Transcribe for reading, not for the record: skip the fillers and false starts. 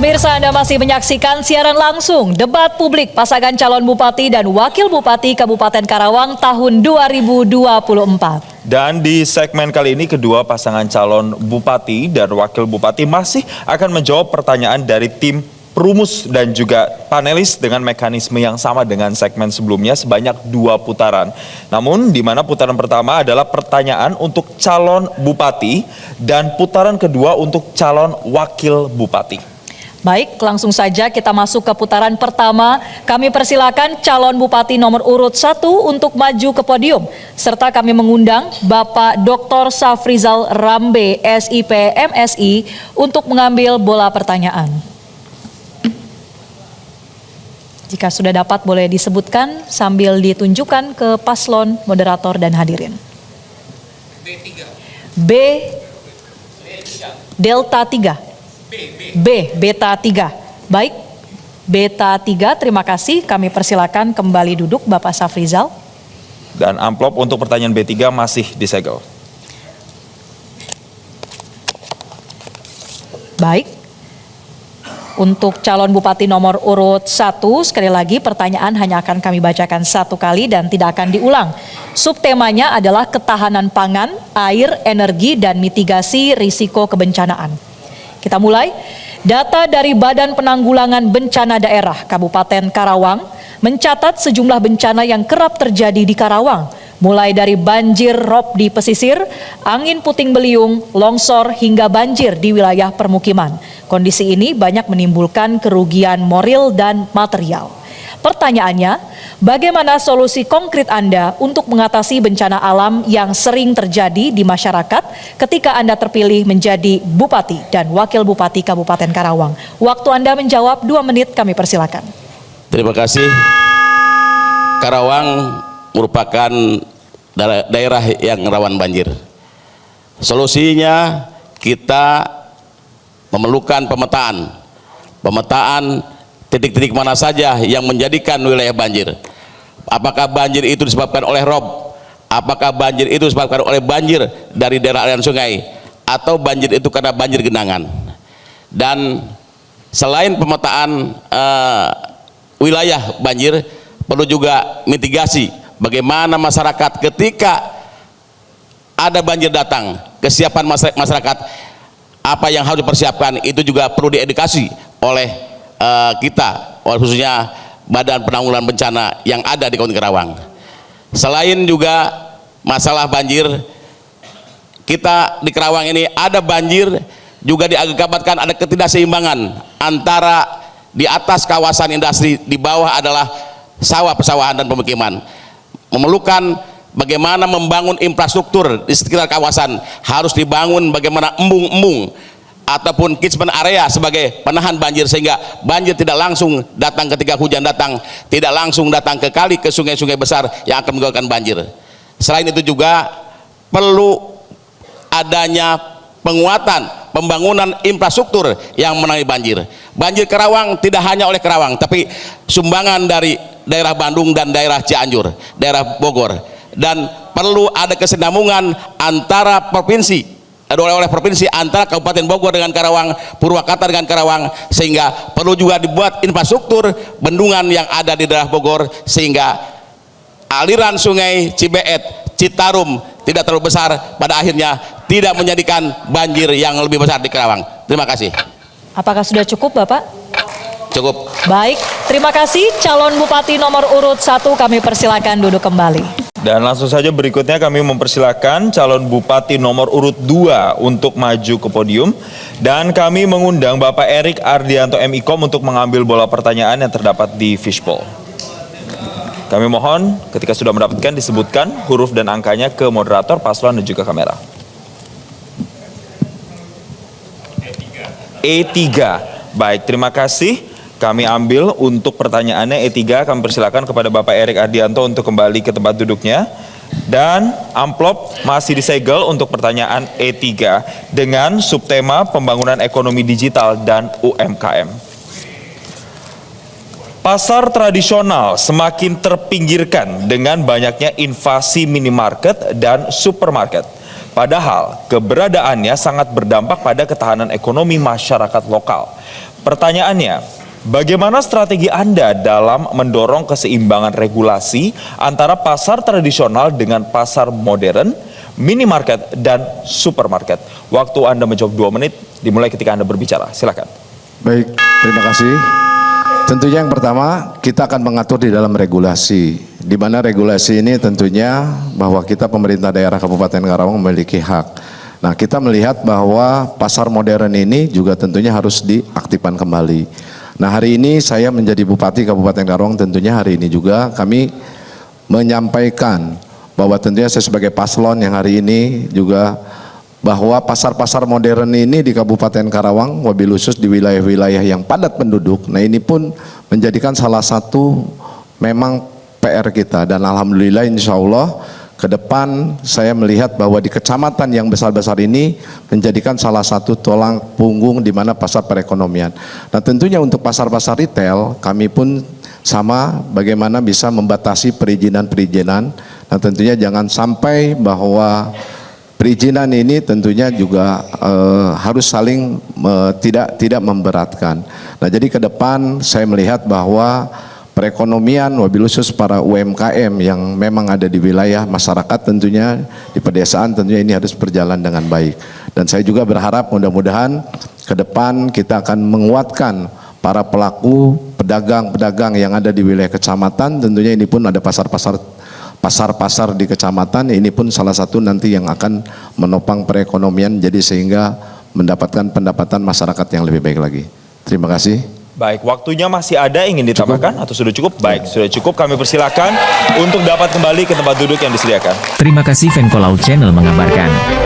Pemirsa, Anda masih menyaksikan siaran langsung debat publik pasangan calon bupati dan wakil bupati Kabupaten Karawang tahun 2024. Dan di segmen kali ini kedua pasangan calon bupati dan wakil bupati masih akan menjawab pertanyaan dari tim perumus dan juga panelis dengan mekanisme yang sama dengan segmen sebelumnya sebanyak 2 putaran. Namun di mana putaran pertama adalah pertanyaan untuk calon bupati dan putaran kedua untuk calon wakil bupati. Baik, langsung saja kita masuk ke putaran pertama. Kami persilakan calon bupati nomor urut 1 untuk maju ke podium. Serta kami mengundang Bapak Dr. Safrizal Rambe, SIP MSI, untuk mengambil bola pertanyaan. Jika sudah dapat boleh disebutkan sambil ditunjukkan ke paslon, moderator, dan hadirin. B, Delta 3. B, Beta 3. Baik, Beta 3, terima kasih. Kami persilakan kembali duduk Bapak Safrizal. Dan amplop untuk pertanyaan B3 masih disegel. Baik. Untuk calon bupati nomor urut 1, sekali lagi pertanyaan hanya akan kami bacakan 1 kali dan tidak akan diulang. Subtemanya adalah ketahanan pangan, air, energi, dan mitigasi risiko kebencanaan. Kita mulai. Data dari Badan Penanggulangan Bencana Daerah Kabupaten Karawang mencatat sejumlah bencana yang kerap terjadi di Karawang, mulai dari banjir rob di pesisir, angin puting beliung, longsor, hingga banjir di wilayah permukiman. Kondisi ini banyak menimbulkan kerugian moral dan material. Pertanyaannya, bagaimana solusi konkret Anda untuk mengatasi bencana alam yang sering terjadi di masyarakat ketika Anda terpilih menjadi Bupati dan Wakil Bupati Kabupaten Karawang? Waktu Anda menjawab 2 menit, kami persilakan. Terima kasih. Karawang merupakan daerah yang rawan banjir. Solusinya kita memerlukan pemetaan titik-titik mana saja yang menjadikan wilayah banjir. Apakah banjir itu disebabkan oleh rob? Apakah banjir itu disebabkan oleh banjir dari daerah aliran sungai? Atau banjir itu karena banjir genangan? Dan selain pemetaan wilayah banjir, perlu juga mitigasi. Bagaimana masyarakat ketika ada banjir datang, kesiapan masyarakat, apa yang harus dipersiapkan, itu juga perlu diedukasi oleh kita, khususnya Badan Penanggulangan Bencana yang ada di Kabupaten Karawang. Selain juga masalah banjir, kita di Karawang ini ada banjir, juga diakibatkan ada ketidakseimbangan antara di atas kawasan industri, di bawah adalah sawah, pesawahan, dan pemukiman. Memerlukan bagaimana membangun infrastruktur di sekitar kawasan, harus dibangun bagaimana embung-embung ataupun catchment area sebagai penahan banjir, sehingga banjir tidak langsung datang ketika hujan datang, tidak langsung datang ke kali, ke sungai-sungai besar yang akan menyebabkan banjir. Selain itu juga perlu adanya penguatan pembangunan infrastruktur yang menangani banjir. Banjir Karawang tidak hanya oleh Karawang, tapi sumbangan dari daerah Bandung dan daerah Cianjur, daerah Bogor, dan perlu ada kesinambungan antara provinsi, oleh provinsi, antara Kabupaten Bogor dengan Karawang, Purwakarta dengan Karawang, sehingga perlu juga dibuat infrastruktur bendungan yang ada di daerah Bogor, sehingga aliran sungai Cibeet, Citarum tidak terlalu besar, pada akhirnya tidak menjadikan banjir yang lebih besar di Karawang. Terima kasih. Apakah sudah cukup, Bapak? Cukup. Baik, terima kasih. Calon Bupati nomor urut 1, kami persilakan duduk kembali. Dan langsung saja berikutnya kami mempersilakan calon bupati nomor urut 2 untuk maju ke podium. Dan kami mengundang Bapak Erik Ardianto MIkom untuk mengambil bola pertanyaan yang terdapat di fishbowl. Kami mohon ketika sudah mendapatkan disebutkan huruf dan angkanya ke moderator, paslon, dan juga kamera. E3. Baik, terima kasih. Kami ambil untuk pertanyaannya E3, kami persilakan kepada Bapak Erik Ardianto untuk kembali ke tempat duduknya. Dan amplop masih disegel untuk pertanyaan E3 dengan subtema pembangunan ekonomi digital dan UMKM. Pasar tradisional semakin terpinggirkan dengan banyaknya invasi minimarket dan supermarket. Padahal keberadaannya sangat berdampak pada ketahanan ekonomi masyarakat lokal. Pertanyaannya, bagaimana strategi Anda dalam mendorong keseimbangan regulasi antara pasar tradisional dengan pasar modern, minimarket, dan supermarket? Waktu Anda menjawab 2 menit, dimulai ketika Anda berbicara. Silakan. Baik, terima kasih. Tentunya yang pertama, kita akan mengatur di dalam regulasi. Di mana regulasi ini tentunya bahwa kita pemerintah daerah Kabupaten Karawang memiliki hak. Nah, kita melihat bahwa pasar modern ini juga tentunya harus diaktifkan kembali. Nah, hari ini saya menjadi Bupati Kabupaten Karawang, tentunya hari ini juga kami menyampaikan bahwa tentunya saya sebagai paslon yang hari ini juga bahwa pasar-pasar modern ini di Kabupaten Karawang, wabil khusus di wilayah-wilayah yang padat penduduk, nah ini pun menjadikan salah satu memang PR kita, dan alhamdulillah insya Allah ke depan saya melihat bahwa di kecamatan yang besar-besar ini menjadikan salah satu tulang punggung di mana pasar perekonomian. Nah, tentunya untuk pasar-pasar retail kami pun sama bagaimana bisa membatasi perizinan-perizinan. Nah, tentunya jangan sampai bahwa perizinan ini tentunya juga harus saling tidak memberatkan. Nah, jadi ke depan saya melihat bahwa perekonomian wabil khusus para UMKM yang memang ada di wilayah masyarakat tentunya di pedesaan tentunya ini harus berjalan dengan baik. Dan saya juga berharap mudah-mudahan ke depan kita akan menguatkan para pelaku pedagang-pedagang yang ada di wilayah kecamatan. Tentunya ini pun ada pasar-pasar di kecamatan, ini pun salah satu nanti yang akan menopang perekonomian, jadi sehingga mendapatkan pendapatan masyarakat yang lebih baik lagi. Terima kasih. Baik, waktunya masih ada ingin ditambahkan atau sudah cukup? Baik, sudah cukup. Kami persilakan untuk dapat kembali ke tempat duduk yang disediakan. Terima kasih Venko Laut Channel mengabarkan.